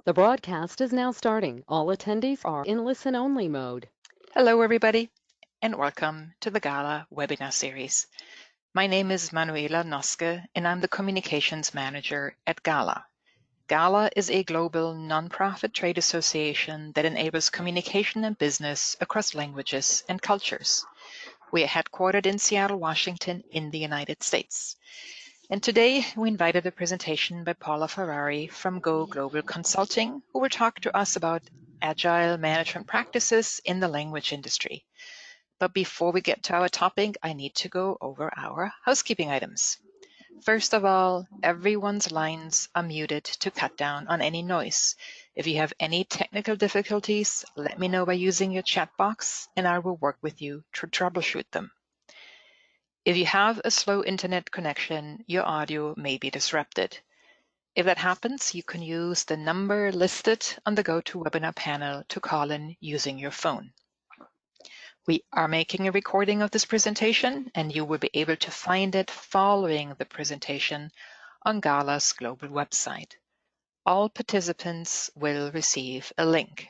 The broadcast is now starting. All attendees are in listen-only mode. Hello, everybody, and welcome to the GALA webinar series. My name is Manuela Noske, and I'm the Communications Manager at GALA. GALA is a global nonprofit trade association that enables communication and business across languages and cultures. We are headquartered in Seattle, Washington, in the United States. And today we invited a presentation by Paula Ferrary from GoGlobal Consulting, who will talk to us about Agile management practices in the language industry. But before we get to our topic, I need to go over our housekeeping items. First of all, everyone's lines are muted to cut down on any noise. If you have any technical difficulties, let me know by using your chat box, and I will work with you to troubleshoot them. If you have a slow internet connection, your audio may be disrupted. If that happens, you can use the number listed on the GoToWebinar panel to call in using your phone. We are making a recording of this presentation, and you will be able to find it following the presentation on GALA's global website. All participants will receive a link.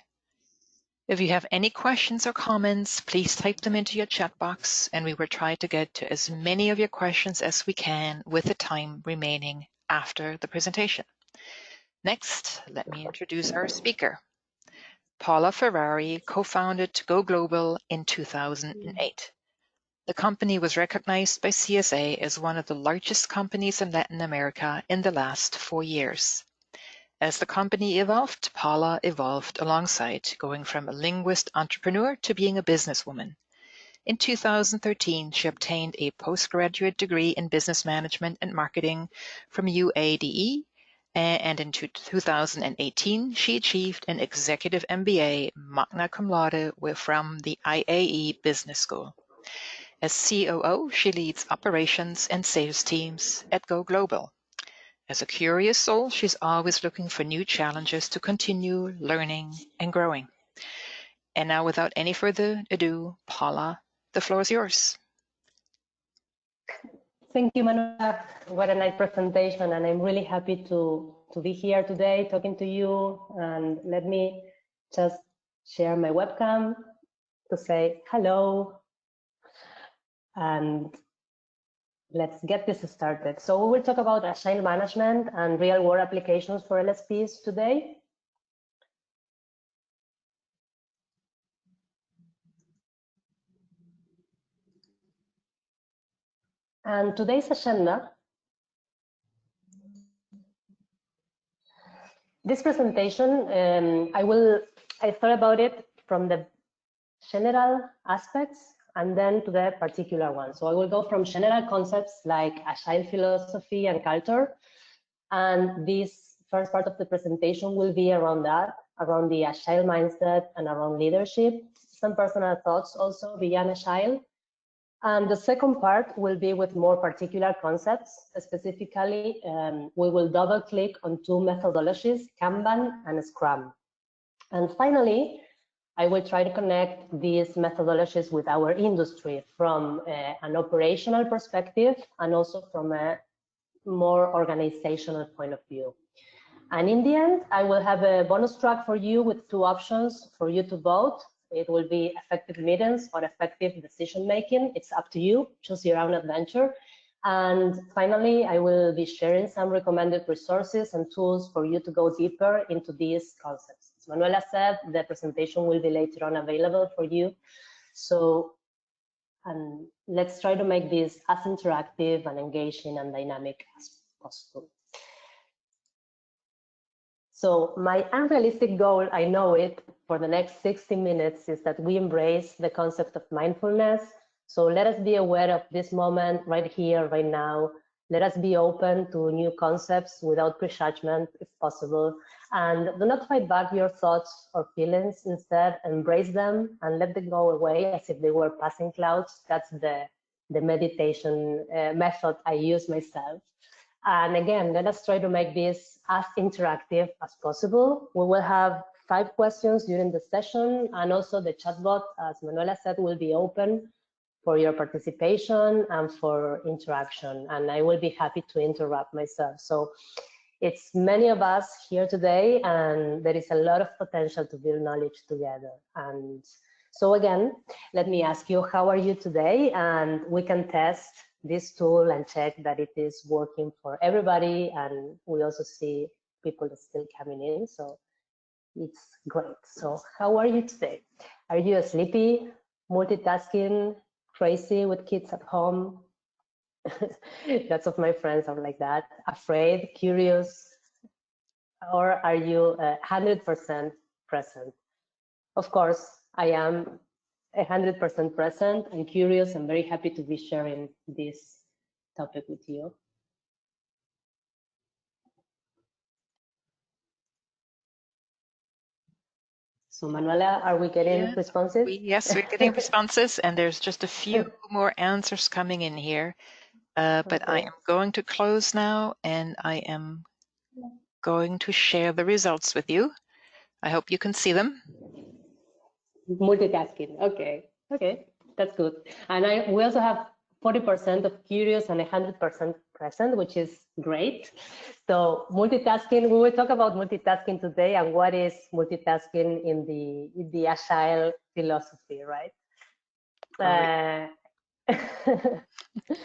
If you have any questions or comments, please type them into your chat box, and we will try to get to as many of your questions as we can with the time remaining after the presentation. Next, let me introduce our speaker. Paula Ferrary co-founded GoGlobal in 2008. The company was recognized by CSA as one of the largest companies in Latin America in the last 4 years. As the company evolved, Paula evolved alongside, going from a linguist entrepreneur to being a businesswoman. In 2013, she obtained a postgraduate degree in business management and marketing from UADE, and in 2018, she achieved an executive MBA magna cum laude from the IAE Business School. As COO, she leads operations and sales teams at GoGlobal. As a curious soul, she's always looking for new challenges to continue learning and growing. And now, without any further ado, Paula, the floor is yours. Thank you, Manuela. What a nice presentation, and I'm really happy to be here today talking to you. And let me just share my webcam to say hello. And let's get this started. So we will talk about Agile management and real-world applications for LSPs today. And today's agenda, this presentation, I thought about it from the general aspects and then to the particular one. So I will go from general concepts like Agile philosophy and culture. And this first part of the presentation will be around that, around the Agile mindset and around leadership, some personal thoughts also beyond Agile. And the second part will be with more particular concepts. Specifically, we will double click on two methodologies, Kanban and Scrum. And finally, I will try to connect these methodologies with our industry from an operational perspective and also from a more organizational point of view. And in the end, I will have a bonus track for you with two options for you to vote. It will be effective meetings or effective decision making. It's up to you, choose your own adventure. And finally, I will be sharing some recommended resources and tools for you to go deeper into these concepts. As Manuela said, the presentation will be later on available for you. So let's try to make this as interactive and engaging and dynamic as possible. So my unrealistic goal, I know it, for the next 60 minutes is that we embrace the concept of mindfulness. So let us be aware of this moment right here, right now. Let us be open to new concepts without prejudgment, if possible. And do not fight back your thoughts or feelings. Instead, embrace them and let them go away as if they were passing clouds. That's the meditation method I use myself. And again, let us try to make this as interactive as possible. We will have 5 questions during the session, and also the chatbot, as Manuela said, will be open for your participation and for interaction. And I will be happy to interrupt myself. So It's many of us here today, and there is a lot of potential to build knowledge together. And so again, let me ask you, how are you today? And we can test this tool and check that it is working for everybody. And we also see people still coming in, so it's great. So how are you today? Are you sleepy, multitasking, crazy with kids at home? Lots of my friends are like that, afraid, curious, or are you 100% present? Of course, I am 100% present and curious and very happy to be sharing this topic with you. So Manuela, are we getting responses? Yes, we're getting responses, and there's just a few more answers coming in here. But I am going to close now, and I am going to share the results with you. I hope you can see them. Multitasking, okay, that's good. And we also have 40% of curious and 100% present, which is great. So multitasking, we will talk about multitasking today and what is multitasking in the Agile philosophy, right?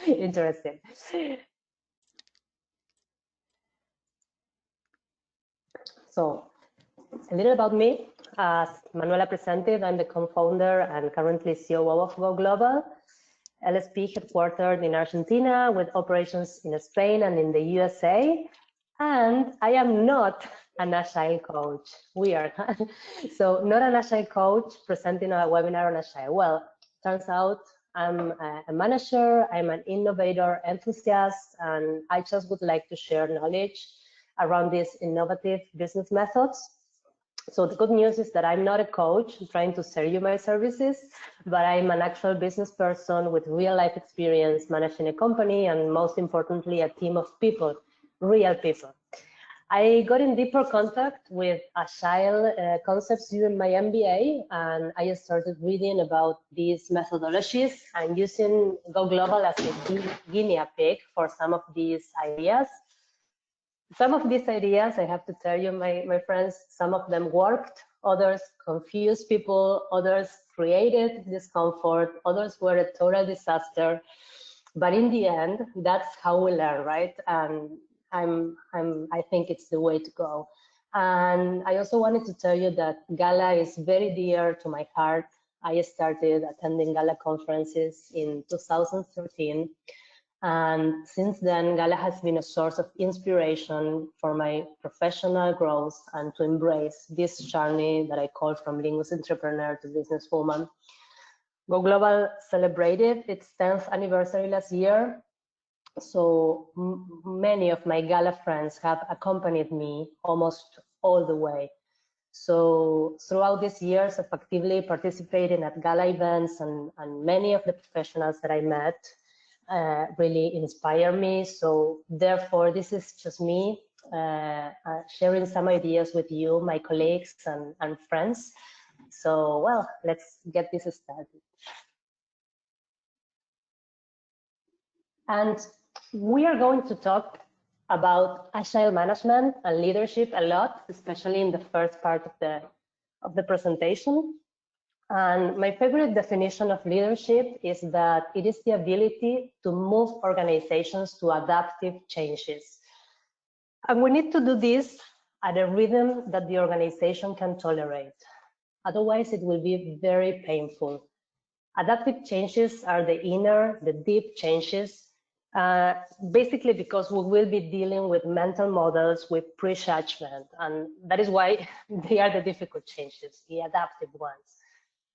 Interesting. So a little about me. As Manuela presented, I'm the co-founder and currently COO of GoGlobal, LSP headquartered in Argentina with operations in Spain and in the USA. And I am not an Agile coach. We are. So not an Agile coach presenting a webinar on Agile. Well, turns out I'm a manager, I'm an innovator enthusiast, and I just would like to share knowledge around these innovative business methods. So the good news is that I'm not a coach trying to sell you my services, but I'm an actual business person with real life experience managing a company and most importantly, a team of people, real people. I got in deeper contact with Agile concepts during my MBA, and I started reading about these methodologies and using GoGlobal as a guinea pig for some of these ideas. Some of these ideas, I have to tell you, my friends, some of them worked, others confused people, others created discomfort, others were a total disaster. But in the end, that's how we learn, right? And I think it's the way to go. And I also wanted to tell you that GALA is very dear to my heart. I started attending GALA conferences in 2013. And since then, GALA has been a source of inspiration for my professional growth and to embrace this journey that I call from linguist entrepreneur to businesswoman. GoGlobal celebrated its 10th anniversary last year. So many of my GALA friends have accompanied me almost all the way. So throughout these years of actively participating at GALA events and many of the professionals that I met, really inspire me. So therefore, this is just me sharing some ideas with you, my colleagues and friends. So, well, let's get this started. And we are going to talk about Agile management and leadership a lot, especially in the first part of the presentation. And my favorite definition of leadership is that it is the ability to move organizations to adaptive changes. And we need to do this at a rhythm that the organization can tolerate. Otherwise, it will be very painful. Adaptive changes are the inner, the deep changes, basically because we will be dealing with mental models with prejudgment. And that is why they are the difficult changes, the adaptive ones.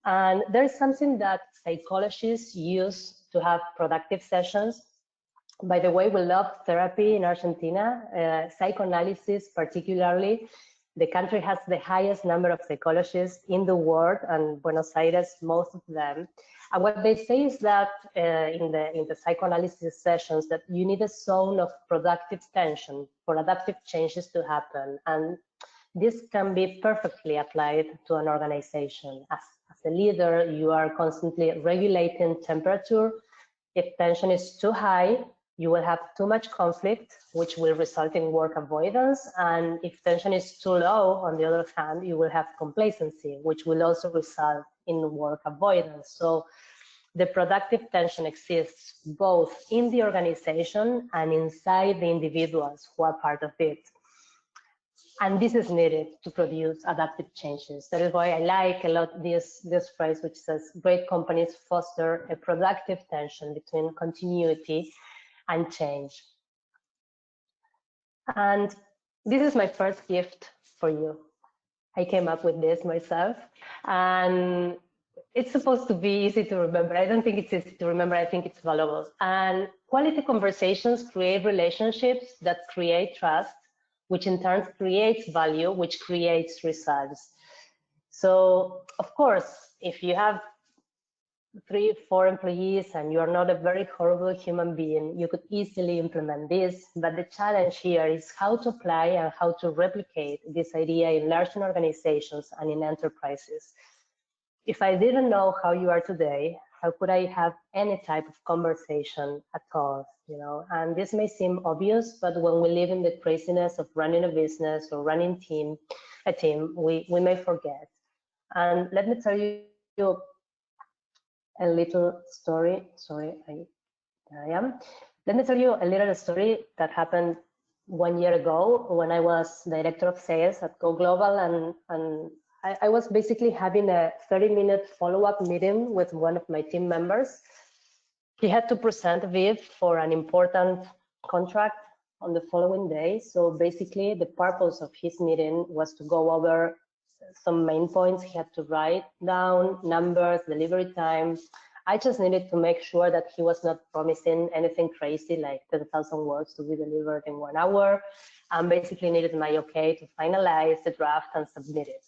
And there's something that psychologists use to have productive sessions. By the way, we love therapy in Argentina, psychoanalysis particularly. The country has the highest number of psychologists in the world, and Buenos Aires, most of them. And what they say is that in the psychoanalysis sessions, that you need a zone of productive tension for adaptive changes to happen. And this can be perfectly applied to an organization. As a leader, you are constantly regulating temperature. If tension is too high, You will have too much conflict, which will result in work avoidance. And if tension is too low, on the other hand, you will have complacency, which will also result in work avoidance. So the productive tension exists both in the organization and inside the individuals who are part of it. And this is needed to produce adaptive changes. That is why I like a lot this phrase, which says great companies foster a productive tension between continuity and change. And this is my first gift for you. I came up with this myself, and it's supposed to be easy to remember. I don't think it's easy to remember. I think it's valuable. And quality conversations create relationships that create trust, which in turn creates value, which creates results. So, of course, if you have 3 or 4 employees and you're not a very horrible human being, you could easily implement this. But the challenge here is how to apply and how to replicate this idea in large organizations and in enterprises. If I didn't know how you are today, how could I have any type of conversation at all? You know, and this may seem obvious, but when we live in the craziness of running a business or running a team, we may forget. And let me tell you a little story. Sorry, there I am. Let me tell you a little story that happened 1 year ago when I was director of sales at GoGlobal, and I was basically having a 30-minute follow-up meeting with one of my team members. He had to present Viv for an important contract on the following day. So basically the purpose of his meeting was to go over some main points he had to write down, numbers, delivery time. I just needed to make sure that he was not promising anything crazy like 10,000 words to be delivered in 1 hour, and basically needed my okay to finalize the draft and submit it.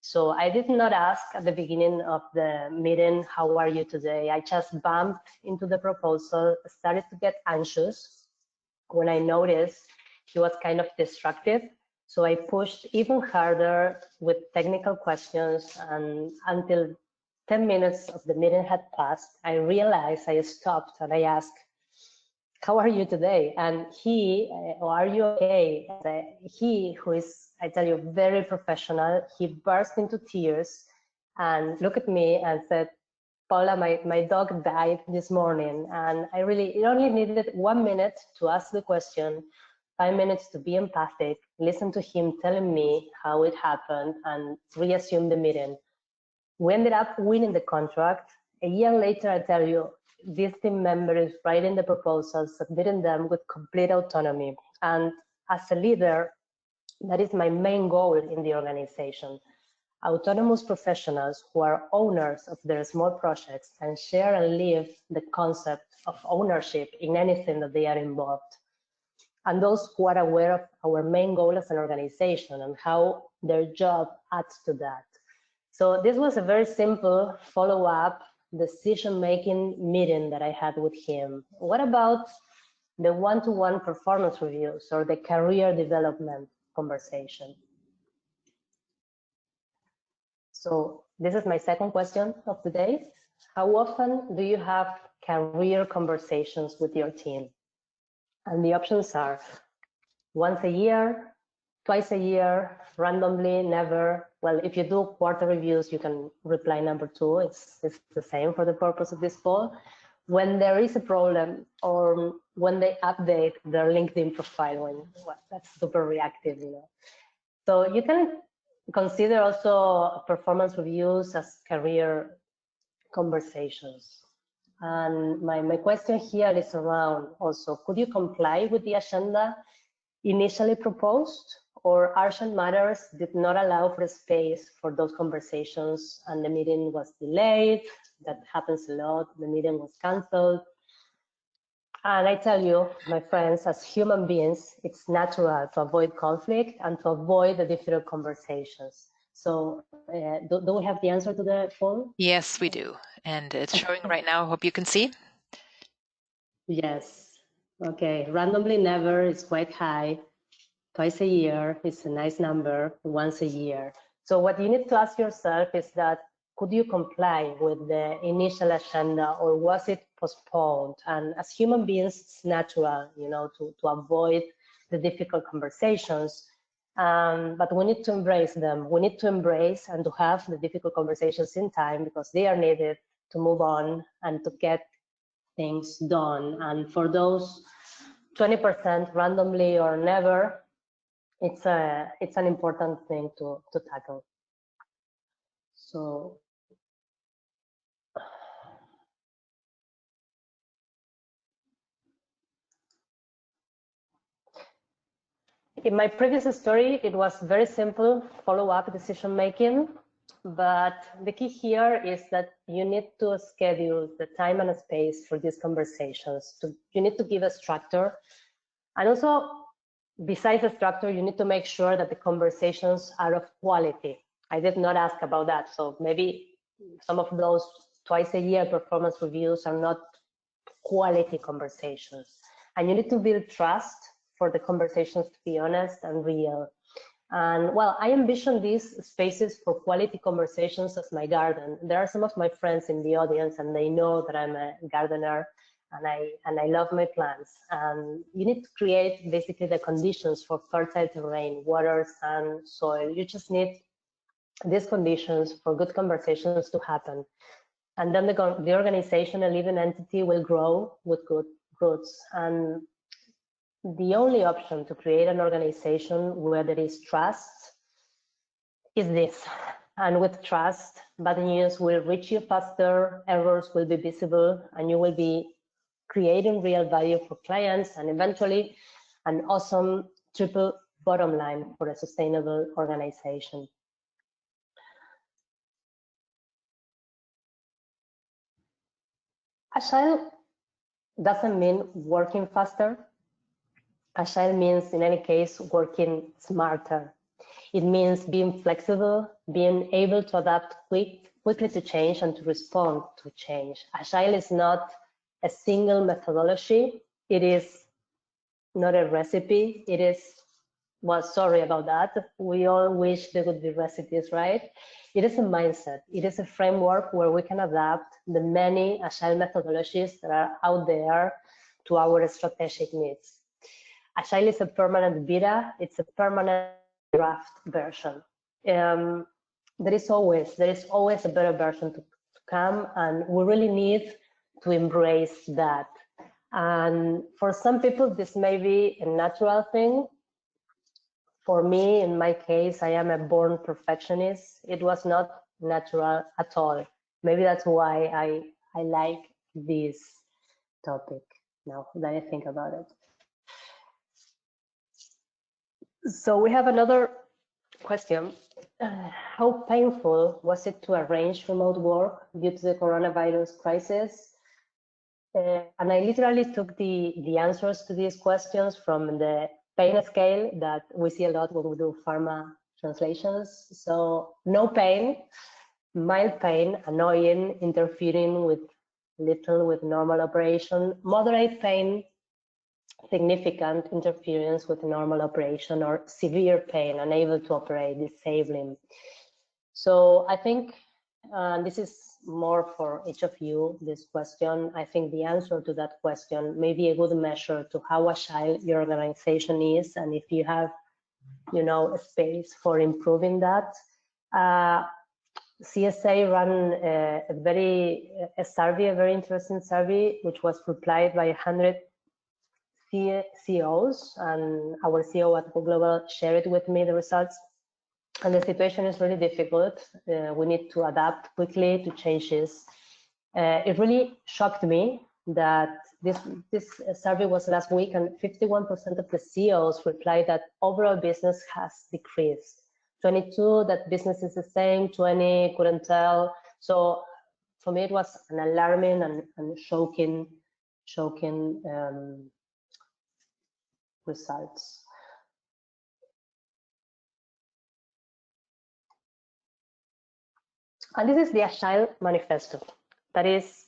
So I did not ask at the beginning of the meeting, how are you today? I just bumped into the proposal, started to get anxious when I noticed he was kind of distracted. So I pushed even harder with technical questions, and until 10 minutes of the meeting had passed, I realized I stopped and I asked, how are you today? And he, are you okay? He, who is, I tell you, very professional, he burst into tears and looked at me and said, Paula, my dog died this morning, and it only needed 1 minute to ask the question, 5 minutes to be empathic, listen to him telling me how it happened, and reassume the meeting. We ended up winning the contract. A year later, I tell you, this team member is writing the proposals, submitting them with complete autonomy. And as a leader, that is my main goal in the organization. Autonomous professionals who are owners of their small projects and share and live the concept of ownership in anything that they are involved. And those who are aware of our main goal as an organization and how their job adds to that. So this was a very simple follow-up decision-making meeting that I had with him. What about the one-to-one performance reviews or the career development conversation? So this is my second question of the day. How often do you have career conversations with your team? And the options are once a year, twice a year, randomly, never. Well, if you do quarter reviews, you can reply number 2. It's the same for the purpose of this poll. When there is a problem or when they update their LinkedIn profile, that's super reactive, you know. So you can consider also performance reviews as career conversations. And my question here is around also, could you comply with the agenda initially proposed, or urgent matters did not allow for space for those conversations and the meeting was delayed? That happens a lot. The meeting was canceled. And I tell you, my friends, as human beings, it's natural to avoid conflict and to avoid the difficult conversations. So do we have the answer to the poll? Yes, we do. And it's showing right now. Hope you can see. Yes. Okay. Randomly never is quite high. Twice a year is a nice number. Once a year. So what you need to ask yourself is that could you comply with the initial agenda, or was it postponed? And as human beings, it's natural, to avoid the difficult conversations. But we need to embrace them. We need to embrace and to have the difficult conversations in time, because they are needed to move on and to get things done. And for those 20% randomly or never, it's an important thing to tackle. So in my previous story, it was very simple follow-up decision making, but the key here is that you need to schedule the time and space for these conversations. You need to give a structure, and also, besides the structure, you need to make sure that the conversations are of quality. I did not ask about that, so maybe some of those twice a year performance reviews are not quality conversations. And you need to build trust for the conversations to be honest and real. And well, I envision these spaces for quality conversations as my garden. There are some of my friends in the audience, and they know that I'm a gardener, and I love my plants. And you need to create basically the conditions for fertile terrain, water, sun, soil. You just need these conditions for good conversations to happen. And then the organization, a living entity, will grow with good roots. And the only option to create an organization where there is trust is this. And with trust, bad news will reach you faster, errors will be visible, and you will be creating real value for clients, and eventually an awesome triple bottom line for a sustainable organization. Agile doesn't mean working faster. Agile means, in any case, working smarter. It means being flexible, being able to adapt quickly to change and to respond to change. Agile is not a single methodology. It is not a recipe. It is, well, sorry about that. We all wish there would be recipes, right? It is a mindset. It is a framework where we can adapt the many Agile methodologies that are out there to our strategic needs. Agile is a permanent beta. It's a permanent draft version. There is always a better version to come, and we really need to embrace that. And for some people, this may be a natural thing. For me, in my case, I am a born perfectionist. It was not natural at all. Maybe that's why I like this topic now that I think about it. So we have another question. How painful was it to arrange remote work due to the coronavirus crisis? And I literally took the answers to these questions from the pain scale that we see a lot when we do pharma translations. So no pain, mild pain, annoying, interfering with little with normal operation, moderate pain, significant interference with normal operation, or severe pain, unable to operate, disabling. So I think this is more for each of you, this question. I think the answer to that question may be a good measure to how agile your organization is, and if you have, a space for improving that. CSA ran a survey, a very interesting survey, which was replied by 100 CEOs, and our CEO at GoGlobal shared with me the results. And the situation is really difficult. We need to adapt quickly to changes. It really shocked me that this survey was last week, and 51% of the CEOs replied that overall business has decreased. 22 that business is the same, 20 couldn't tell. So for me, it was an alarming and shocking results. And this is the Agile Manifesto. That is,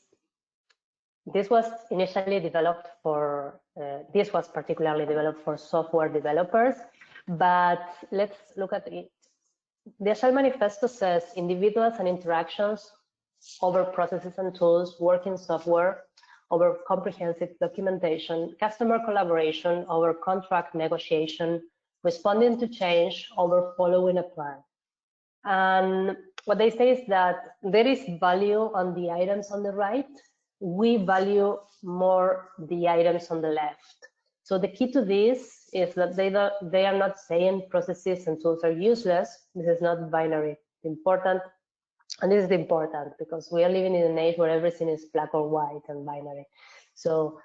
this was initially developed for, this was particularly developed for software developers, but let's look at it The Agile Manifesto says individuals and interactions over processes and tools, working software, over comprehensive documentation, customer collaboration, over contract negotiation, responding to change, over following a plan. And what they say is that there is value on the items on the right. We value more the items on the left. So the key to this is that they are not saying processes and tools are useless. This is not binary. Important, and this is important because we are living in an age where everything is black or white and binary. So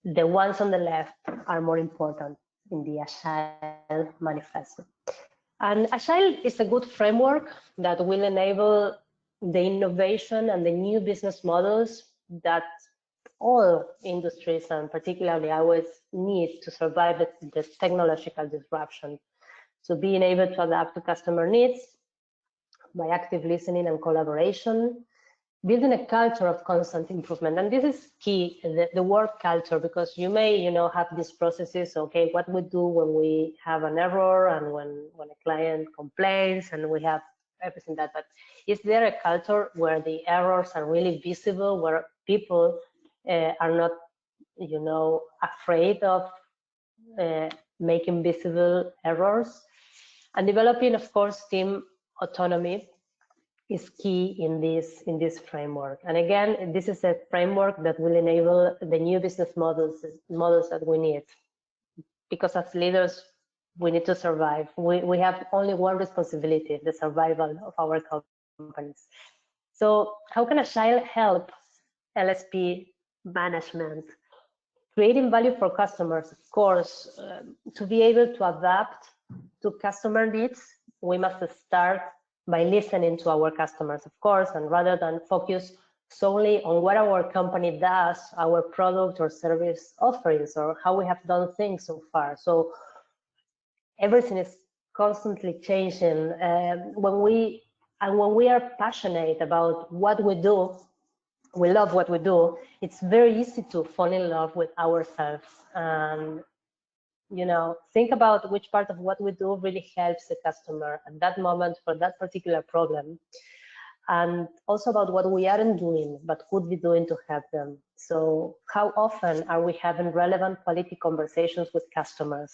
the ones on the left are more important in the Agile Manifesto. And Agile is a good framework that will enable the innovation and the new business models that all industries, and particularly ours, need to survive the technological disruption. So being able to adapt to customer needs by active listening and collaboration, building a culture of constant improvement. And this is key, the word culture, because you may, have these processes, okay, what we do when we have an error and when a client complains and we have everything that, but is there a culture where the errors are really visible, where people are not, afraid of making visible errors? And developing, of course, team autonomy is key in this framework. And again, this is a framework that will enable the new business models that we need. Because as leaders, we need to survive. We have only one responsibility: the survival of our companies. So how can Agile help LSP management? Creating value for customers, of course. To be able to adapt to customer needs, we must start by listening to our customers, of course, and rather than focus solely on what our company does, our product or service offerings, or how we have done things so far. So everything is constantly changing. When we are passionate about what we do, we love what we do, it's very easy to fall in love with ourselves. And think about which part of what we do really helps the customer at that moment for that particular problem, and also about what we aren't doing but could be doing to help them. So how often are we having relevant quality conversations with customers?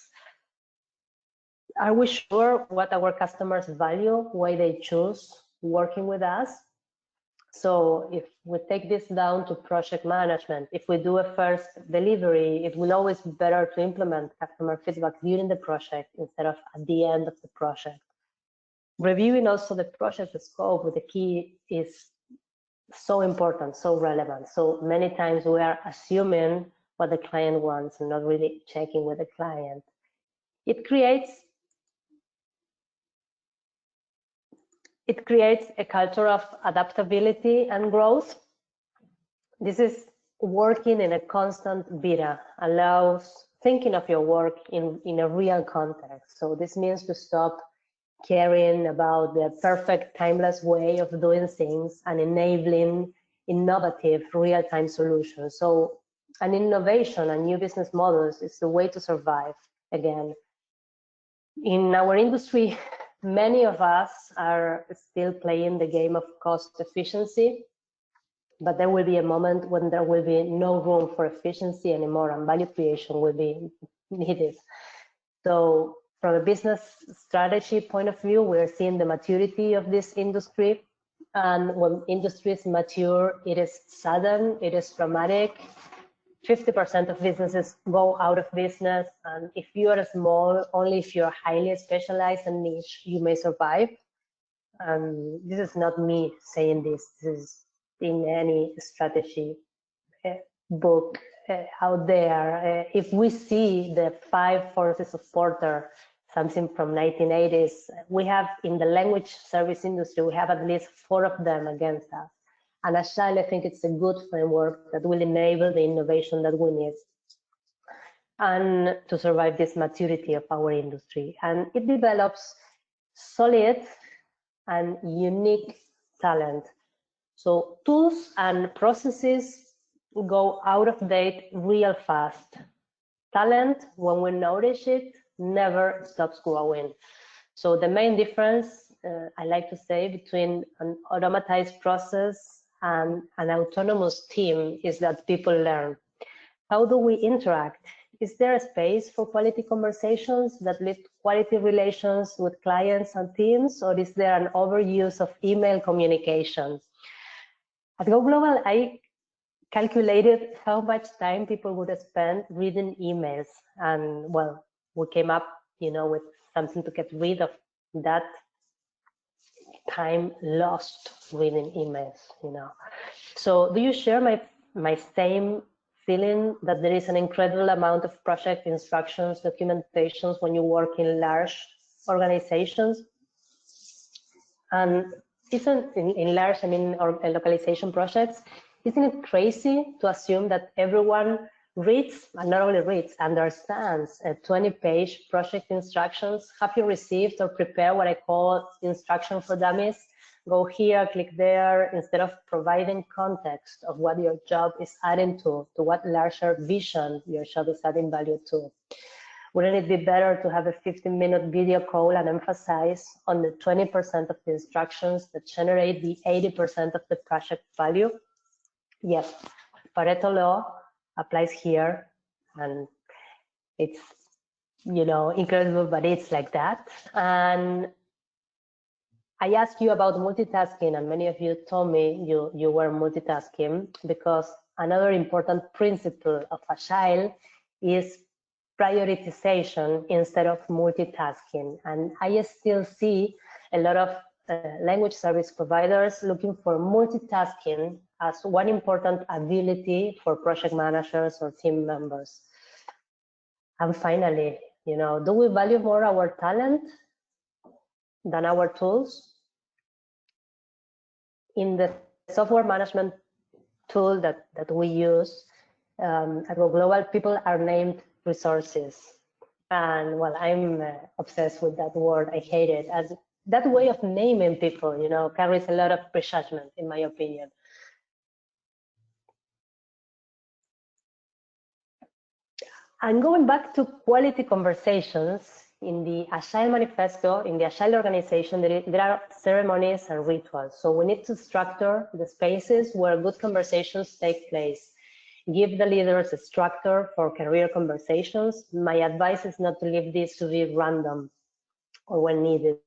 Are we sure what our customers value, why they choose working with us? So if we take this down to project management, if we do a first delivery, it will always be better to implement customer feedback during the project instead of at the end of the project. Reviewing also the project scope with the key is so important, so relevant. So many times we are assuming what the client wants and not really checking with the client. It creates a culture of adaptability and growth. This is working in a constant beta, allows thinking of your work in a real context. So this means to stop caring about the perfect timeless way of doing things and enabling innovative real-time solutions. So an innovation and new business models is the way to survive. Again, in our industry, many of us are still playing the game of cost efficiency, but there will be a moment when there will be no room for efficiency anymore and value creation will be needed. So from a business strategy point of view, we're seeing the maturity of this industry. And when industries mature, it is sudden, it is dramatic. 50% of businesses go out of business. And if you are small, only if you're highly specialized and niche, you may survive. This is not me saying this. This is in any strategy book out there. If we see the 5 forces of Porter, something from 1980s, we have in the language service industry, we have at least 4 of them against us. And Agile, I think it's a good framework that will enable the innovation that we need and to survive this maturity of our industry. And it develops solid and unique talent. So tools and processes go out of date real fast. Talent, when we notice it, never stops growing. So the main difference I like to say, between an automatized process and an autonomous team is that people learn. How do we interact? Is there a space for quality conversations that lead to quality relations with clients and teams, or is there an overuse of email communication? At GoGlobal, I calculated how much time people would spend reading emails, and well, we came up, with something to get rid of that time lost reading emails. So, do you share my same feeling that there is an incredible amount of project instructions, documentations when you work in large organizations? And isn't in large, or localization projects, isn't it crazy to assume that everyone reads, and not only reads, understands a 20-page project instructions? Have you received or prepared what I call instruction for dummies? Go here, click there, instead of providing context of what your job is adding to what larger vision your job is adding value to. Wouldn't it be better to have a 15-minute video call and emphasize on the 20% of the instructions that generate the 80% of the project value? Yes, Pareto law applies here, and it's, incredible, but it's like that. And I asked you about multitasking, and many of you told me you were multitasking, because another important principle of Agile is prioritization instead of multitasking. And I still see a lot of language service providers looking for multitasking as one important ability for project managers or team members. And finally, do we value more our talent than our tools? In the software management tool that we use at GoGlobal, people are named resources. And well, I'm obsessed with that word. I hate it. As that way of naming people, carries a lot of prejudgment, in my opinion. And going back to quality conversations, in the Agile Manifesto, in the Agile organization, there are ceremonies and rituals. So we need to structure the spaces where good conversations take place. Give the leaders a structure for career conversations. My advice is not to leave this to be random or when needed.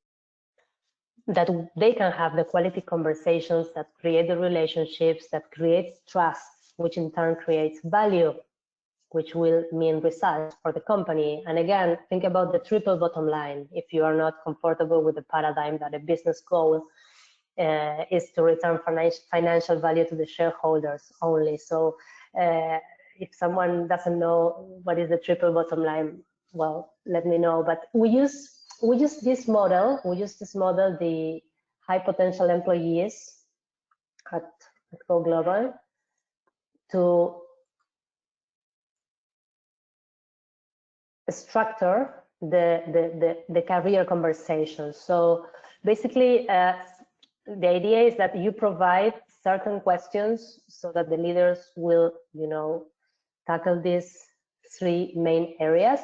That they can have the quality conversations that create the relationships, that creates trust, which in turn creates value, which will mean results for the company. And again, think about the triple bottom line. If you are not comfortable with the paradigm that a business goal is to return financial value to the shareholders only. So if someone doesn't know what is the triple bottom line, well, let me know. But we use this model. We use this model, the high potential employees at GoGlobal, to structure the career conversation. So basically, the idea is that you provide certain questions so that the leaders will, tackle these three main areas.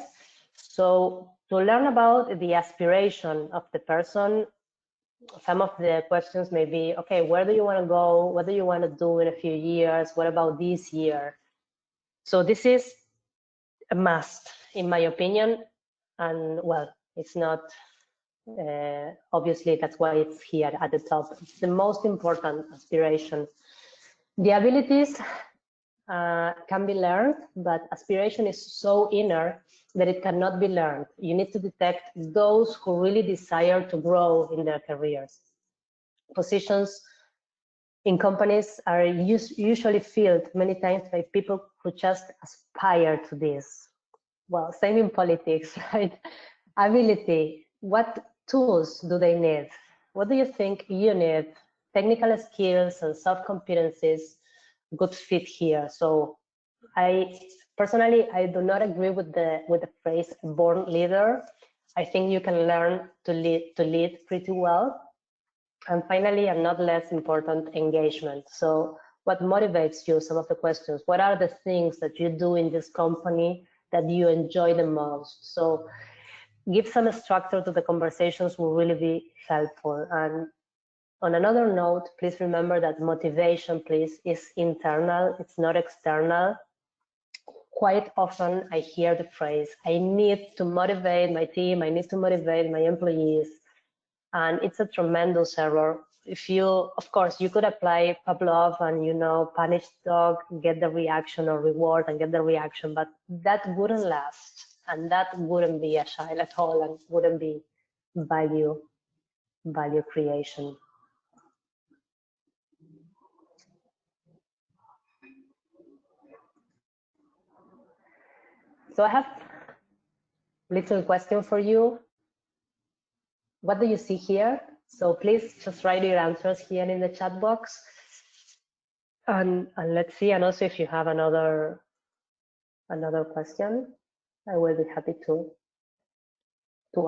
So to learn about the aspiration of the person, some of the questions may be, okay, where do you want to go? What do you want to do in a few years? What about this year? So this is a must, in my opinion. And well, it's not, obviously that's why it's here at the top. It's the most important aspiration. The abilities can be learned, but aspiration is so inner that it cannot be learned. You need to detect those who really desire to grow in their careers. Positions in companies are usually filled many times by people who just aspire to this. Well, same in politics, right? Ability, what tools do they need? What do you think you need? Technical skills and soft competencies, good fit here. So I personally, I do not agree with the phrase born leader. I think you can learn to lead pretty well. And finally, and not less important, engagement. So what motivates you? Some of the questions. What are the things that you do in this company that you enjoy the most? So give some structure to the conversations will really be helpful. And on another note, please remember that motivation, please, is internal, it's not external. Quite often I hear the phrase, I need to motivate my team, I need to motivate my employees, and it's a tremendous error. If you, of course, you could apply Pavlov and, you know, punish dog, get the reaction, or reward and get the reaction, but that wouldn't last, and that wouldn't be agile at all, and wouldn't be value creation. So I have a little question for you. What do you see here? So please just write your answers here in the chat box. And let's see, and also if you have another question, I will be happy to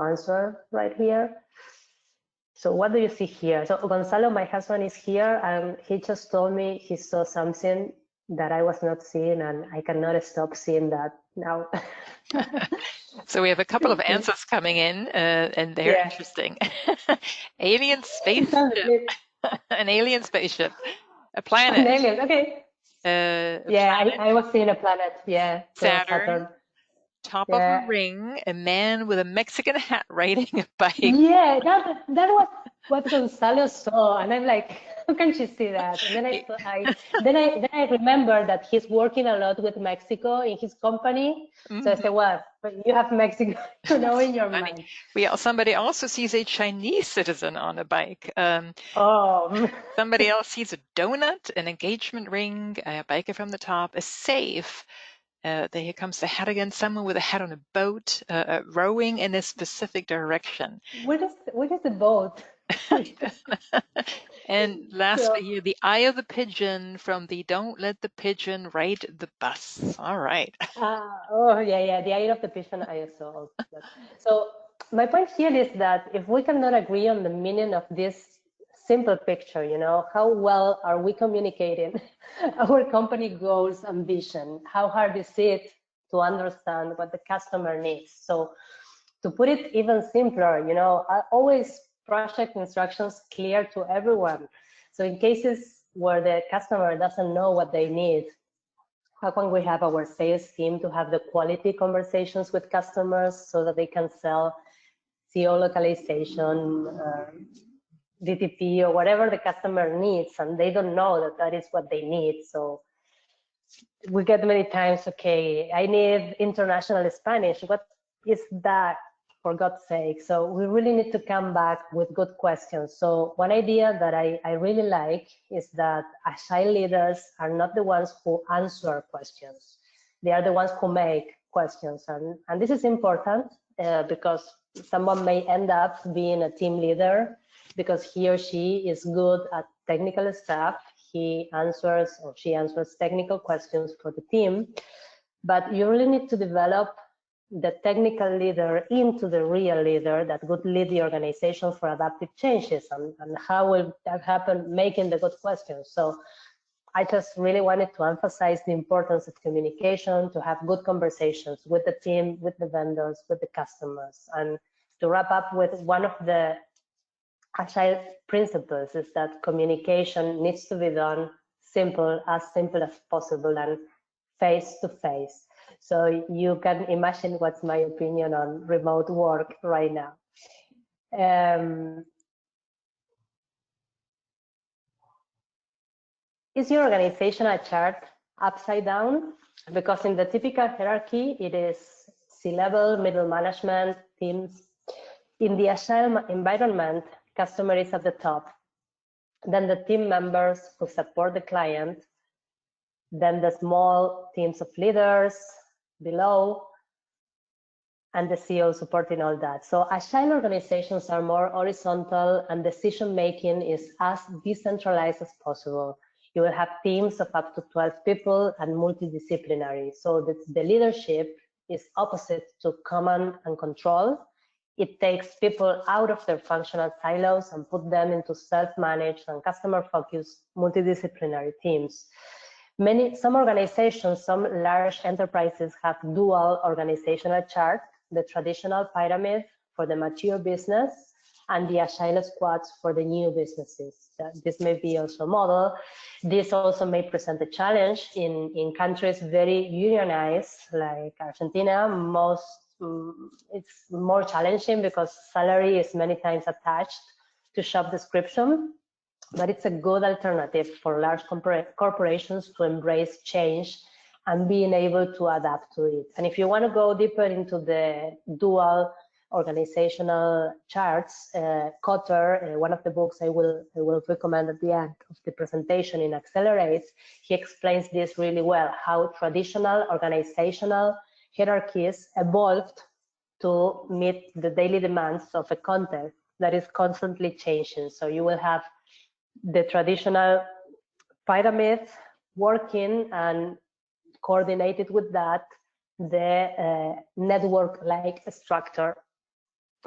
answer right here. So what do you see here? So Gonzalo, my husband, is here, and he just told me he saw something that I was not seeing, and I cannot stop seeing that now. So we have a couple of answers coming in, and they're interesting. Alien spaceship, an alien spaceship, a planet. An alien, okay. Planet. I was seeing a planet. Yeah, Saturn. Top of a ring, a man with a Mexican hat riding a bike. Yeah, that was what Gonzalo saw, and I'm like, how can she see that? And then I remember that he's working a lot with Mexico in his company. So I said, well, you have Mexico, you know, in your mind. Somebody also sees a Chinese citizen on a bike. Somebody else sees a donut, an engagement ring, a biker from the top, a safe. Here comes the hat again, someone with a hat on a boat, rowing in a specific direction. What is the boat? And lastly here, the eye of the pigeon from the Don't Let the Pigeon Ride the Bus. All right. The eye of the pigeon I saw. So my point here is that if we cannot agree on the meaning of this simple picture, you know, how well are we communicating our company goals and vision? How hard is it to understand what the customer needs? So to put it even simpler, you know, I always project instructions clear to everyone. So in cases where the customer doesn't know what they need, how can we have our sales team to have the quality conversations with customers so that they can sell CO localization, DTP, or whatever the customer needs, and they don't know that that is what they need. So we get many times, okay, I need international Spanish. What is that, for God's sake? So we really need to come back with good questions. So one idea that I really like is that agile leaders are not the ones who answer questions. They are the ones who make questions. And this is important because someone may end up being a team leader because he or she is good at technical stuff. He answers or she answers technical questions for the team. But you really need to develop the technical leader into the real leader that would lead the organization for adaptive changes. And how will that happen? Making the good questions. So I just really wanted to emphasize the importance of communication, to have good conversations with the team, with the vendors, with the customers. And to wrap up with one of the agile principles is that communication needs to be done simple as possible and face to face. So you can imagine what's my opinion on remote work right now. Is your organizational chart upside down? Because in the typical hierarchy, it is C-level, middle management, teams. In the agile environment, customer is at the top. Then the team members who support the client. Then the small teams of leaders below, and the CEO supporting all that. So agile organizations are more horizontal, and decision-making is as decentralized as possible. You will have teams of up to 12 people and multidisciplinary. So the leadership is opposite to command and control. It takes people out of their functional silos and put them into self-managed and customer-focused multidisciplinary teams. Some organizations, some large enterprises have dual organizational chart, the traditional pyramid for the mature business and the Agile squads for the new businesses. This may be also a model. This also may present a challenge in countries very unionized, like Argentina. It's more challenging because salary is many times attached to job description, but it's a good alternative for large corporations to embrace change and being able to adapt to it. And if you want to go deeper into the dual organizational charts, Kotter, one of the books I will recommend at the end of the presentation in Accelerate, he explains this really well, how traditional organizational hierarchies evolved to meet the daily demands of a context that is constantly changing. So you will have the traditional pyramid working, and coordinated with that, the network-like structure.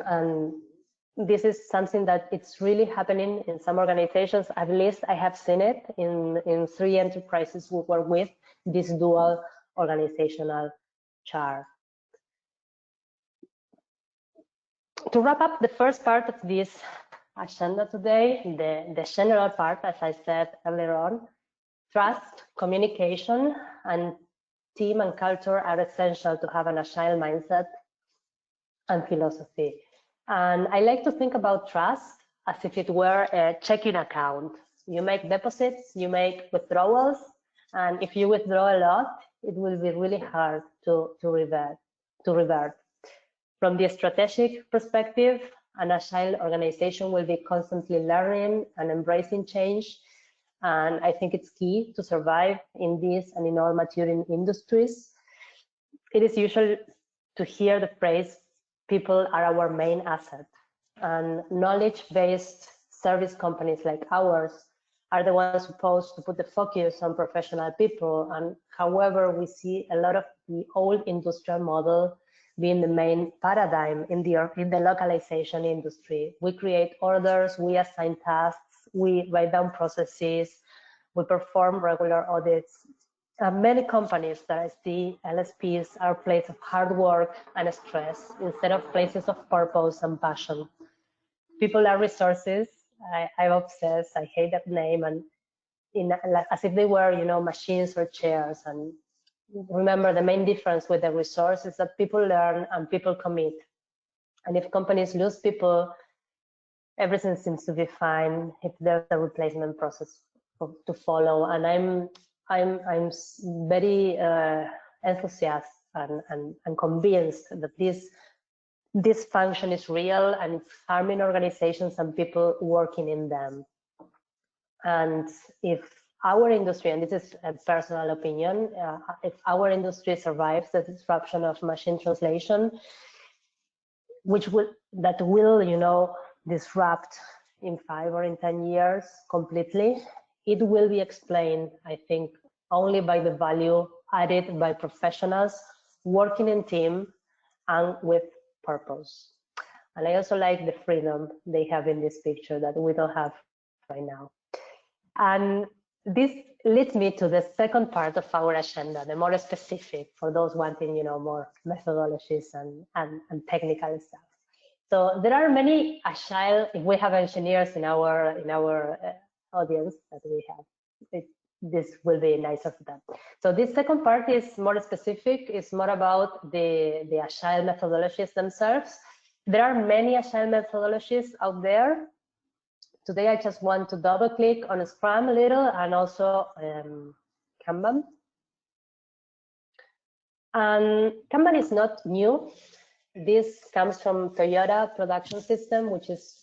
And this is something that it's really happening in some organizations. At least I have seen it in 3 enterprises we work with, this dual organizational chart. To wrap up the first part of this agenda today, the general part, as I said earlier on, trust, communication, and team and culture are essential to have an agile mindset and philosophy. And I like to think about trust as if it were a checking account. You make deposits, you make withdrawals, and if you withdraw a lot, it will be really hard to revert. From the strategic perspective, an agile organization will be constantly learning and embracing change. And I think it's key to survive in this and in all maturing industries. It is usual to hear the phrase, people are our main asset. And knowledge-based service companies like ours are the ones supposed to put the focus on professional people. And however, we see a lot of the old industrial model being the main paradigm in the localization industry. We create orders, we assign tasks, we write down processes, we perform regular audits. Many companies that I see, LSPs, are places of hard work and stress instead of places of purpose and passion. People are resources. I'm obsessed. I hate that name, and as if they were, machines or chairs. And remember, the main difference with the resource is that people learn and people commit. And if companies lose people, everything seems to be fine if there's a replacement process to follow. And I'm very enthusiastic and convinced that this function is real and it's harming organizations and people working in them. And if our industry, and this is a personal opinion, if our industry survives the disruption of machine translation, that will disrupt in 5 or in 10 years completely, it will be explained, I think, only by the value added by professionals working in team and with purpose. And I also like the freedom they have in this picture that we don't have right now. And this leads me to the second part of our agenda, the more specific for those wanting, more methodologies and technical stuff. So there are many agile. If we have engineers in our audience that we have, this will be nice of them. So this second part is more specific. It's more about the agile methodologies themselves. There are many agile methodologies out there. Today, I just want to double click on Scrum a little and also Kanban. And Kanban is not new. This comes from Toyota Production System, which is,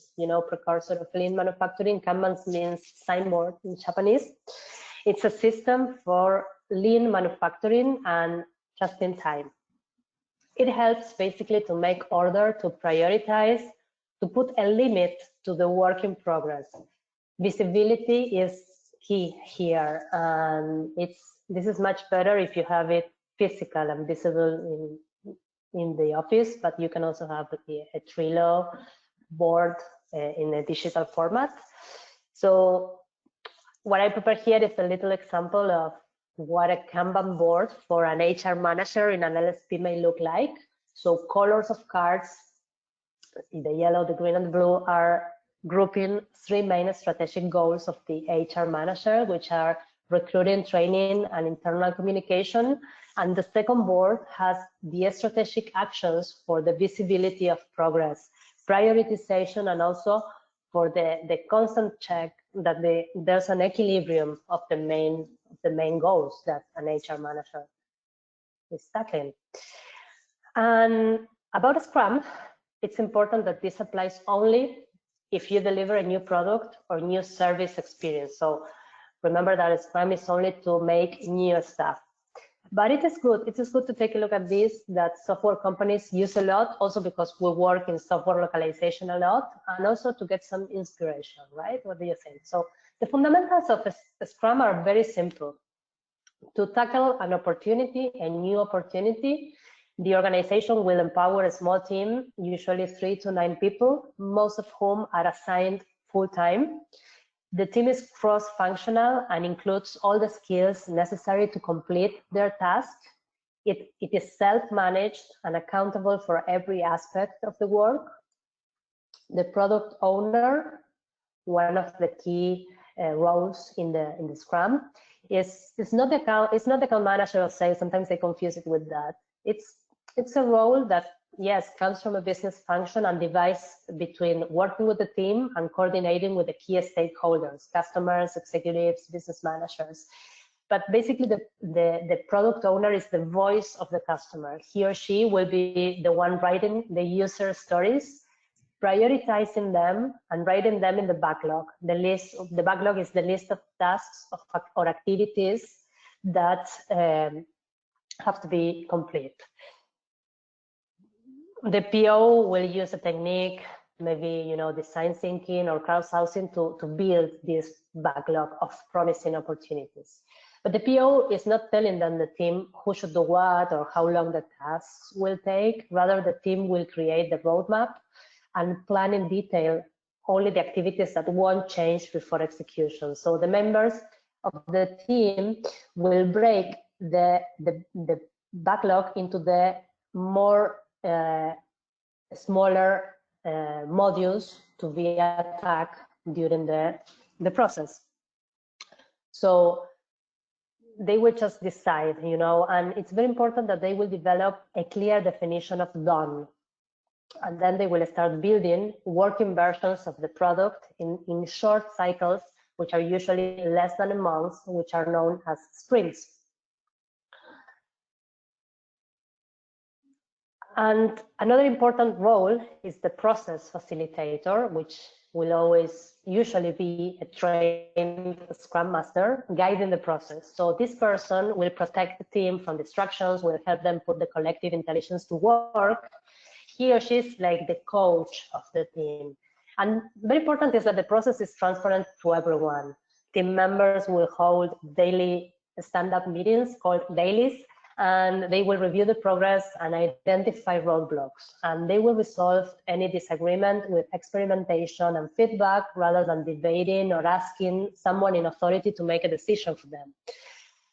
precursor of lean manufacturing. Kanban means signboard in Japanese. It's a system for lean manufacturing and just in time. It helps basically to make order, to prioritize, to put a limit to the work in progress. Visibility is key here, and this is much better if you have it physical and visible in the office, but you can also have a Trello board in a digital format. So what I prepare here is a little example of what a Kanban board for an HR manager in an LSP may look like. So colors of cards, the yellow, the green, and the blue are grouping 3 main strategic goals of the HR manager, which are recruiting, training, and internal communication. And the second board has the strategic actions for the visibility of progress, prioritization, and also for the constant check that there's an equilibrium of the main goals that an HR manager is tackling. And about Scrum, it's important that this applies only if you deliver a new product or new service experience. So remember that Scrum is only to make new stuff. But it is good to take a look at this that software companies use a lot, also because we work in software localization a lot, and also to get some inspiration, right? What do you think? So the fundamentals of Scrum are very simple. To tackle an opportunity, a new opportunity, the organization will empower a small team, usually 3 to 9 people, most of whom are assigned full-time. The team is cross-functional and includes all the skills necessary to complete their task. It is self-managed and accountable for every aspect of the work. The product owner, one of the key roles in the Scrum, is not the account manager of sales. Sometimes they confuse it with that. It's a role that, yes, comes from a business function and divides between working with the team and coordinating with the key stakeholders, customers, executives, business managers. But basically, the product owner is the voice of the customer. He or she will be the one writing the user stories, prioritizing them and writing them in the backlog. The backlog is the list of tasks or activities that have to be complete. The PO will use a technique, maybe design thinking or crowdsourcing to build this backlog of promising opportunities. But the PO is not telling them the team who should do what or how long the tasks will take. Rather, the team will create the roadmap and plan in detail only the activities that won't change before execution. So the members of the team will break the backlog into the more smaller modules to be attacked during the process. So they will just decide, and it's very important that they will develop a clear definition of done. And then they will start building working versions of the product in short cycles, which are usually less than a month, which are known as sprints. And another important role is the process facilitator, which will usually be a trained Scrum Master guiding the process. So this person will protect the team from distractions, will help them put the collective intelligence to work. He or she is like the coach of the team. And very important is that the process is transparent to everyone. Team members will hold daily stand-up meetings called dailies, and they will review the progress and identify roadblocks. And they will resolve any disagreement with experimentation and feedback rather than debating or asking someone in authority to make a decision for them.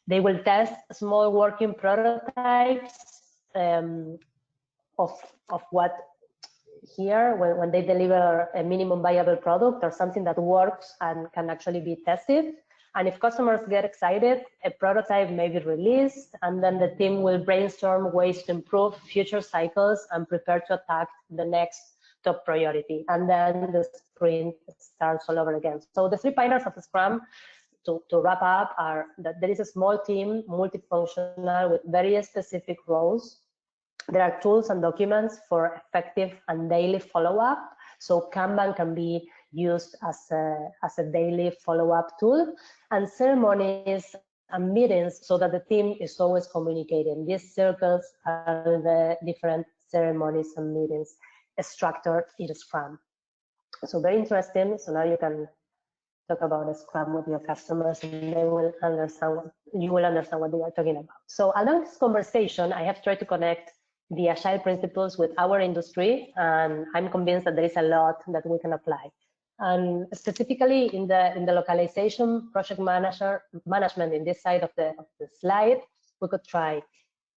They will test small working prototypes of what here, when they deliver a minimum viable product or something that works and can actually be tested. And if customers get excited, a prototype may be released, and then the team will brainstorm ways to improve future cycles and prepare to attack the next top priority. And then the sprint starts all over again. So the 3 pillars of Scrum, to wrap up, are that there is a small team, multifunctional, with very specific roles. There are tools and documents for effective and daily follow-up. So Kanban can be used as a daily follow-up tool, and ceremonies and meetings so that the team is always communicating. These circles are the different ceremonies and meetings structured in Scrum. So very interesting. So now you can talk about a Scrum with your customers, and they will understand you will understand what they are talking about. So along this conversation, I have tried to connect the Agile principles with our industry, and I'm convinced that there is a lot that we can apply. And specifically in the localization project management in this side of the slide, we could try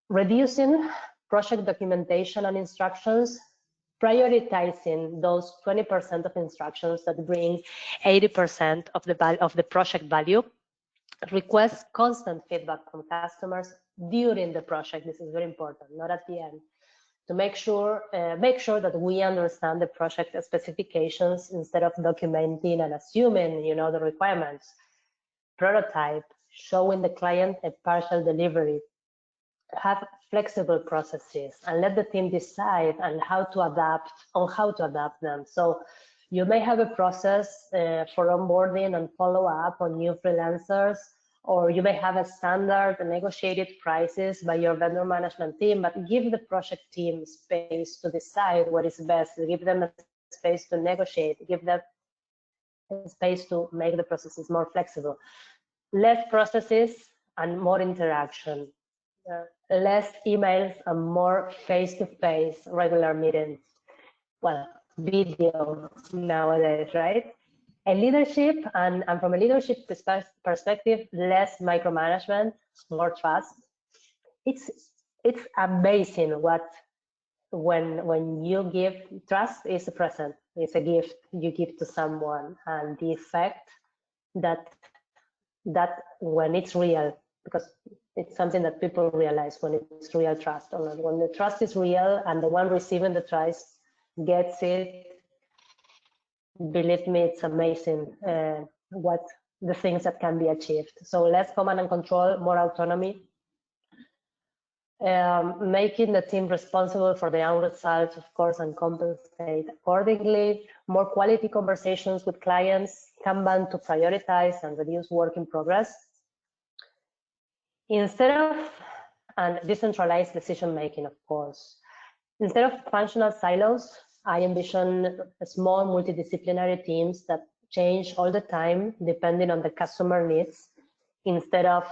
reducing project documentation and instructions prioritizing those 20% of instructions that bring 80% of the project value. Request constant feedback from customers during the project. This is very important, not at the end, to make sure that we understand the project specifications instead of documenting and assuming, the requirements. Prototype, showing the client a partial delivery. Have flexible processes and let the team decide on how to adapt them. So you may have a process for onboarding and follow up on new freelancers, or you may have a standard negotiated prices by your vendor management team, but give the project team space to decide what is best, give them a space to negotiate, give them a space to make the processes more flexible. Less processes and more interaction. Less emails and more face-to-face regular meetings. Well, video nowadays, right? And leadership, and from a leadership perspective, less micromanagement, more trust. It's amazing when you give trust is a present, it's a gift you give to someone, and the effect that when it's real, because it's something that people realize when it's real trust, or when the trust is real and the one receiving the trust gets it. Believe me, it's amazing what the things that can be achieved. So less command and control, more autonomy. Making the team responsible for their own results, of course, and compensate accordingly. More quality conversations with clients, Kanban to prioritize and reduce work in progress. And decentralized decision making, of course. Instead of functional silos, I envision small multidisciplinary teams that change all the time depending on the customer needs, instead of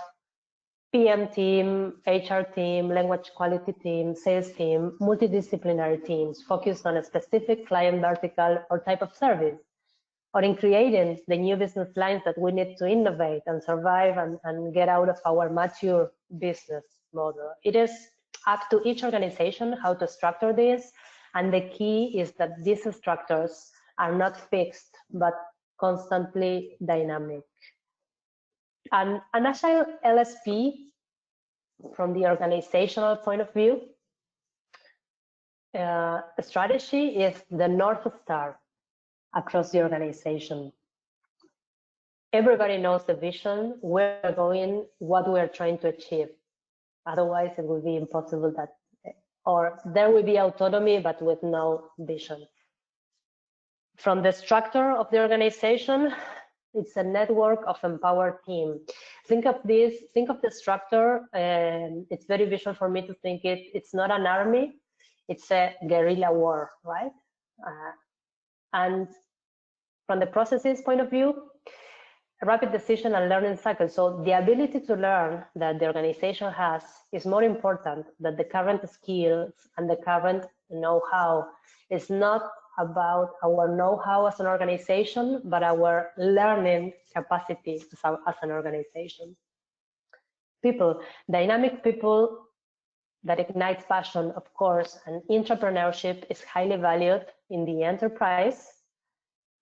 PM team, HR team, language quality team, sales team, multidisciplinary teams focused on a specific client vertical or type of service, or in creating the new business lines that we need to innovate and survive and get out of our mature business model. It is up to each organization how to structure this, and the key is that these structures are not fixed but constantly dynamic. And an Agile LSP, from the organizational point of view, strategy is the North Star across the organization. Everybody knows the vision, where we're going, what we're trying to achieve. Otherwise, it will be impossible or there will be autonomy, but with no vision. From the structure of the organization, it's a network of empowered team. Think of the structure, it's very visual for me to think it's not an army, it's a guerrilla war, right? And from the processes point of view, a rapid decision and learning cycle. So the ability to learn that the organization has is more important than the current skills and the current know-how. It's not about our know-how as an organization, but our learning capacity as an organization. People, dynamic people that ignites passion, of course, and entrepreneurship is highly valued in the enterprise,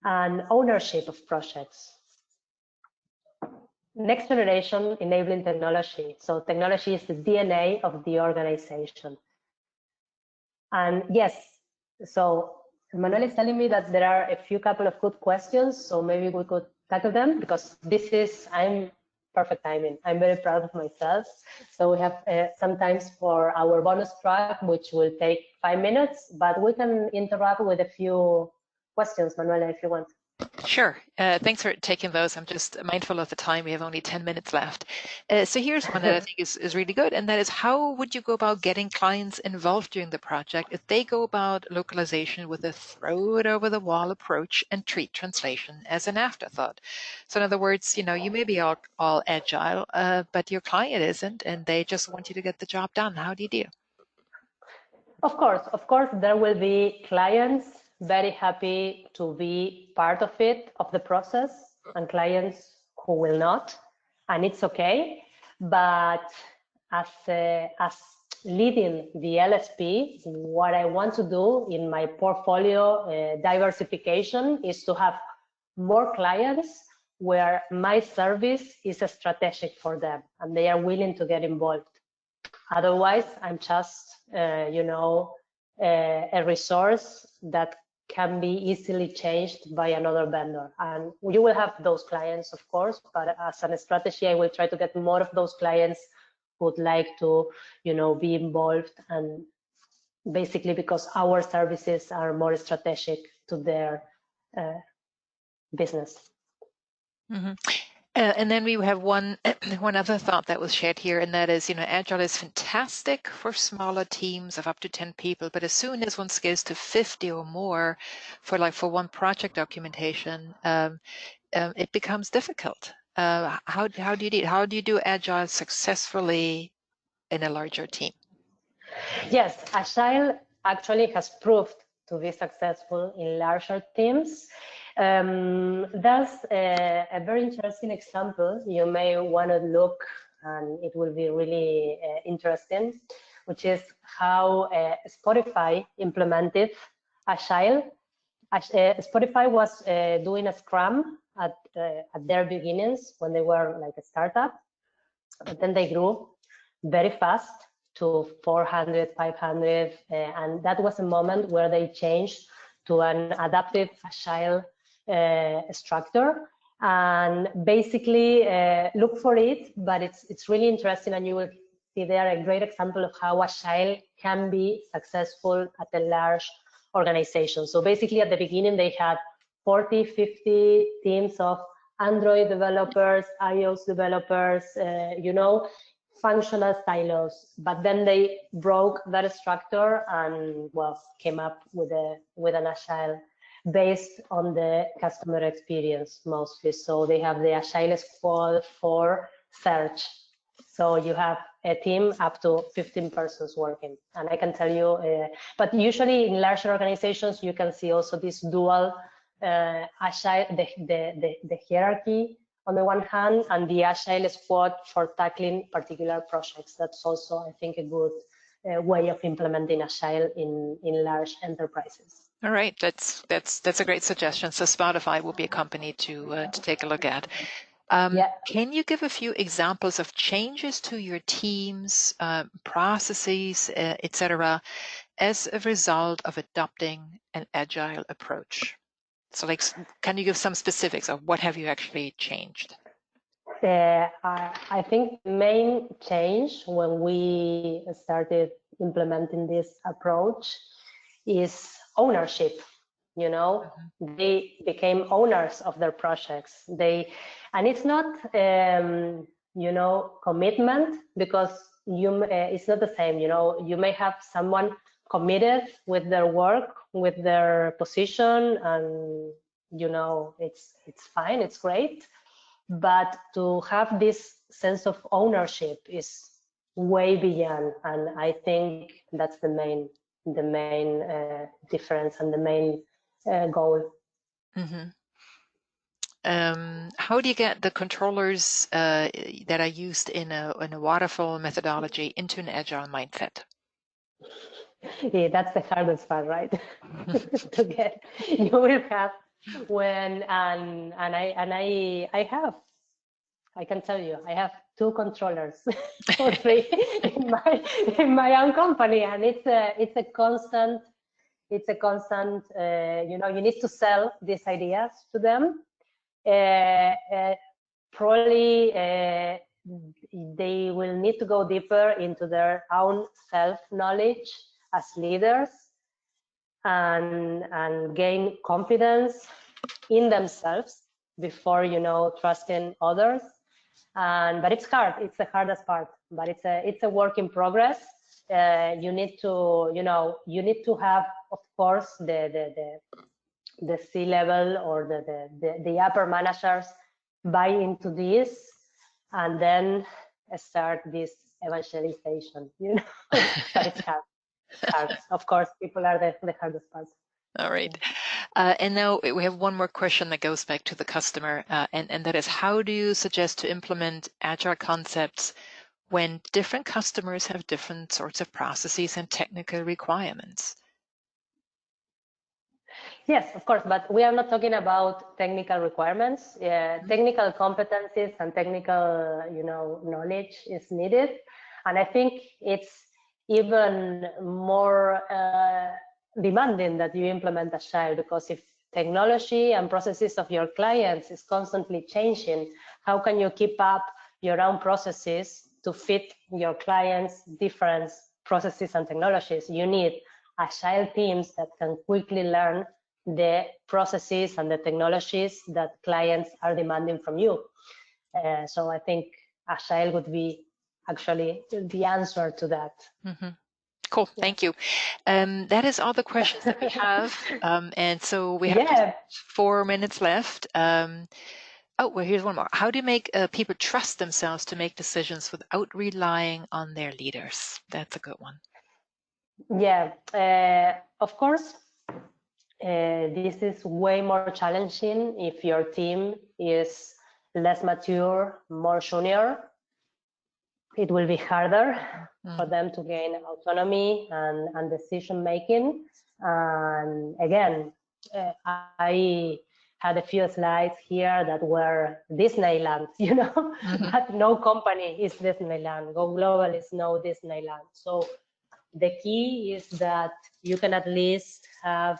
and ownership of projects. Next generation enabling technology. So technology is the DNA of the organization. And yes, so Manuel is telling me that there are a couple of good questions, so maybe we could tackle them, because I'm perfect timing. I'm very proud of myself. So we have some time for our bonus track, which will take 5 minutes, but we can interrupt with a few questions, Manuela, if you want. Sure. Thanks for taking those. I'm just mindful of the time. We have only 10 minutes left. So here's one that I think is really good, and that is, how would you go about getting clients involved during the project if they go about localization with a throw it over the wall approach and treat translation as an afterthought? So in other words, you may be all agile, but your client isn't, and they just want you to get the job done. How do you do? Of course, there will be clients very happy to be part of the process, and clients who will not, and it's okay. But as leading the LSP, what I want to do in my portfolio diversification is to have more clients where my service is strategic for them and they are willing to get involved. Otherwise, I'm just, a resource that can be easily changed by another vendor. And you will have those clients, of course, but as a strategy, I will try to get more of those clients who would like to, be involved, and basically because our services are more strategic to their business. Mm-hmm. And then we have one other thought that was shared here, and that is, Agile is fantastic for smaller teams of up to 10 people, but as soon as one scales to 50 or more for one project documentation, it becomes difficult. How do you do Agile successfully in a larger team? Yes, Agile actually has proved to be successful in larger teams. That's a very interesting example. You may want to look, and it will be really interesting, which is how Spotify implemented Agile. Spotify was doing a Scrum at their beginnings when they were like a startup, but then they grew very fast to 400, 500, and that was a moment where they changed to an adaptive Agile structure. And basically, look for it, but it's really interesting, and you will see there a great example of how Agile can be successful at a large organization. So basically, at the beginning, they had 40, 50 teams of Android developers, iOS developers, functional silos. But then they broke that structure and, well, came up with an Agile based on the customer experience mostly. So they have the Agile Squad for search. So you have a team up to 15 persons working. And I can tell you, but usually in larger organizations, you can see also this dual Agile, the hierarchy on the one hand, and the Agile Squad for tackling particular projects. That's also, I think, a good way of implementing Agile in large enterprises. All right, that's a great suggestion. So Spotify will be a company to take a look at. Can you give a few examples of changes to your teams, processes, etc., as a result of adopting an agile approach? So, can you give some specifics of what have you actually changed? I think the main change when we started implementing this approach is ownership. They became owners of their projects. And it's not, commitment, because it's not the same. You may have someone committed with their work, with their position, and it's fine, it's great. But to have this sense of ownership is way beyond, and I think that's the main difference and the main goal. Mm-hmm. How do you get the controllers that are used in a waterfall methodology into an agile mindset? Yeah, that's the hardest part, right? To get. You will have when and I can tell you, I have 2 controllers or 3 in my own company, and it's a constant. You need to sell these ideas to them. Probably they will need to go deeper into their own self-knowledge as leaders and gain confidence in themselves before trusting others. But it's hard. It's the hardest part. But it's a work in progress. You need to have, of course, the C-level or the upper managers buy into this, and then start this evangelization. But it's hard. Of course, people are the hardest part. All right. And now we have one more question that goes back to the customer, and that is, how do you suggest to implement agile concepts when different customers have different sorts of processes and technical requirements? Yes, of course, but we are not talking about technical requirements. Technical competencies and technical, knowledge is needed, and I think it's even more demanding that you implement Agile, because if technology and processes of your clients is constantly changing, how can you keep up your own processes to fit your clients' different processes and technologies? You need Agile teams that can quickly learn the processes and the technologies that clients are demanding from you. So I think Agile would be actually the answer to that. Mm-hmm. Cool, yeah. Thank you. That is all the questions that we have. And so we have just 4 minutes left. Oh, well, here's one more. How do you make people trust themselves to make decisions without relying on their leaders? That's a good one. Yeah, of course, this is way more challenging if your team is less mature, more junior. It will be harder for them to gain autonomy and decision making. And again, I had a few slides here that were Disneyland, but no company is Disneyland. GoGlobal is no Disneyland. So the key is that you can at least have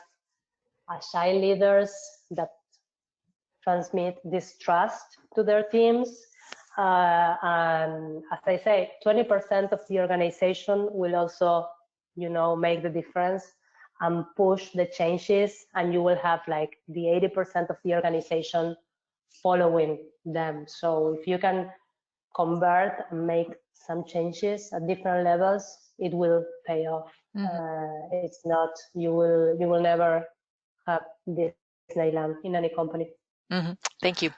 Agile leaders that transmit this trust to their teams. And as I say, 20% of the organization will also, make the difference and push the changes, and you will have like the 80% of the organization following them. So if you can convert and make some changes at different levels, it will pay off. It's not, you will never have Disneyland in any company. Thank you.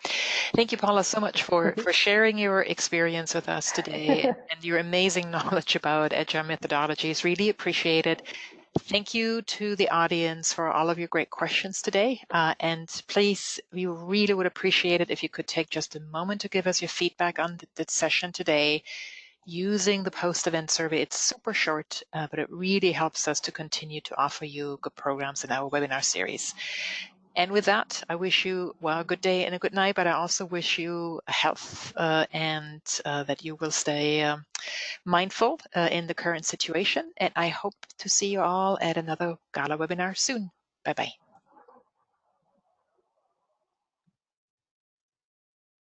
Thank you, Paula, so much for sharing your experience with us today and your amazing knowledge about Agile methodologies. Really appreciate it. Thank you to the audience for all of your great questions today. And please, we really would appreciate it if you could take just a moment to give us your feedback on the session today using the post-event survey. It's super short, but it really helps us to continue to offer you good programs in our webinar series. And with that, I wish you, well, a good day and a good night, but I also wish you health and that you will stay mindful in the current situation. And I hope to see you all at another GALA webinar soon. Bye-bye.